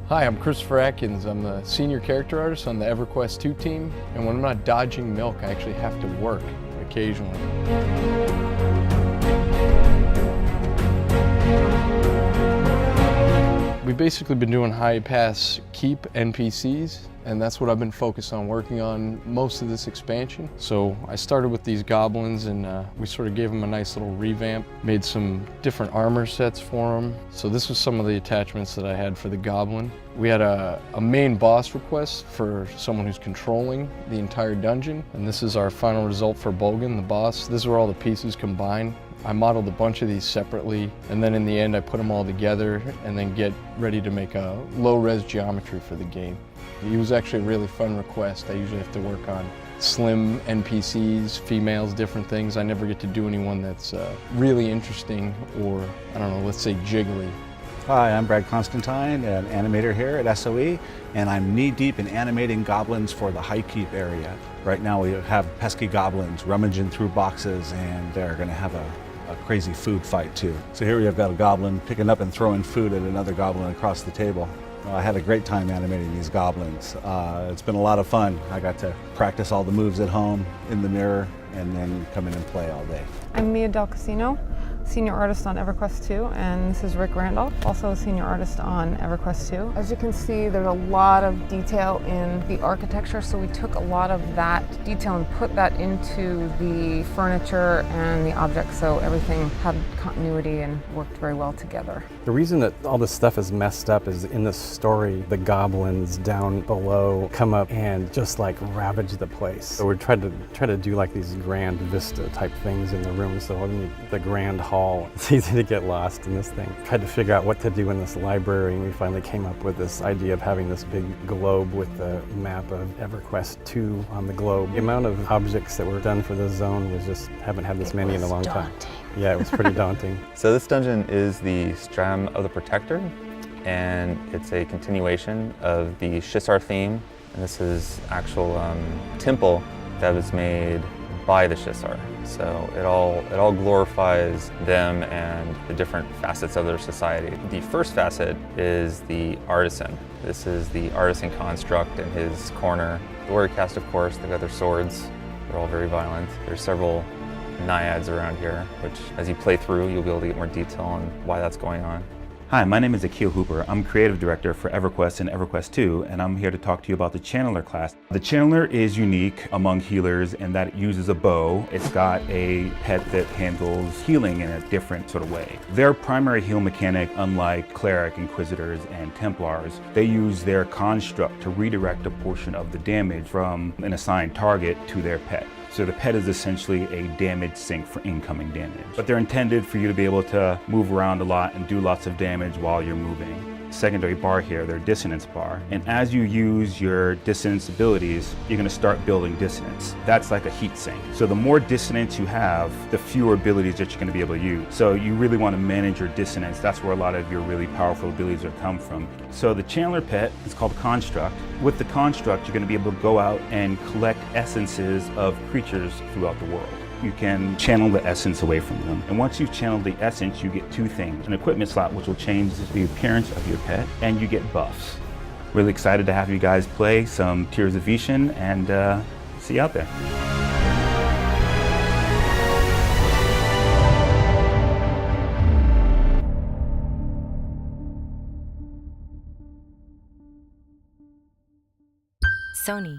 Hi, I'm Christopher Atkins. I'm the senior character artist on the EverQuest 2 team, and when I'm not dodging milk, I actually have to work occasionally. We've basically been doing high-pass keep NPCs, and that's what I've been focused on working on most of this expansion. So I started with these goblins, and we sort of gave them a nice little revamp, made some different armor sets for them. So this was some of the attachments that I had for the goblin. We had a main boss request for someone who's controlling the entire dungeon, and this is our final result for Bogan, the boss. This is where all the pieces combine. I modeled a bunch of these separately, and then in the end I put them all together and then get ready to make a low-res geometry for the game. It was actually a really fun request. I usually have to work on slim NPCs, females, different things. I never get to do anyone that's really interesting or, I don't know, let's say jiggly. Hi, I'm Brad Constantine, an animator here at SOE, and I'm knee-deep in animating goblins for the High Keep area. Right now we have pesky goblins rummaging through boxes, and they're going to have a crazy food fight too. So here we have got a goblin picking up and throwing food at another goblin across the table. I had a great time animating these goblins. It's been a lot of fun. I got to practice all the moves at home in the mirror and then come in and play all day. I'm Mia Del Casino, senior artist on EverQuest 2, and this is Rick Randolph, also a senior artist on EverQuest 2. As you can see, there's a lot of detail in the architecture, so we took a lot of that detail and put that into the furniture and the objects, so everything had continuity and worked very well together. The reason that all this stuff is messed up is in the story, the goblins down below come up and just like ravage the place. So we're trying to do like these grand vista type things in the room, so in the grand hall, it's easy to get lost in this thing. Tried to figure out what to do in this library, and we finally came up with this idea of having this big globe with the map of EverQuest 2 on the globe. The amount of objects that were done for this zone was just, haven't had this many in a long time. Yeah, it was pretty daunting. So this dungeon is the Stratum of the Protector, and it's a continuation of the Shissar theme. And this is actual temple that was made by the Shissar. So it all glorifies them and the different facets of their society. The first facet is the artisan. This is the artisan construct in his corner. The warrior caste, of course, they've got their swords. They're all very violent. There's several naiads around here, which as you play through, you'll be able to get more detail on why that's going on. Hi, my name is Akil Hooper. I'm creative director for EverQuest and EverQuest 2, and I'm here to talk to you about the Chandler class. The Chandler is unique among healers in that it uses a bow. It's got a pet that handles healing in a different sort of way. Their primary heal mechanic, unlike Cleric, Inquisitors, and Templars, they use their construct to redirect a portion of the damage from an assigned target to their pet. So the pet is essentially a damage sink for incoming damage. But they're intended for you to be able to move around a lot and do lots of damage while you're moving. Secondary bar here, their dissonance bar. And as you use your dissonance abilities, you're gonna start building dissonance. That's like a heat sink. So the more dissonance you have, the fewer abilities that you're gonna be able to use. So you really wanna manage your dissonance. That's where a lot of your really powerful abilities will come from. So the Chandler pet is called Construct. With the Construct, you're gonna be able to go out and collect essences of creatures throughout the world. You can channel the essence away from them. And once you've channeled the essence, you get two things. An equipment slot, which will change the appearance of your pet, and you get buffs. Really excited to have you guys play some Tears of Veeshan, and see you out there. Sony.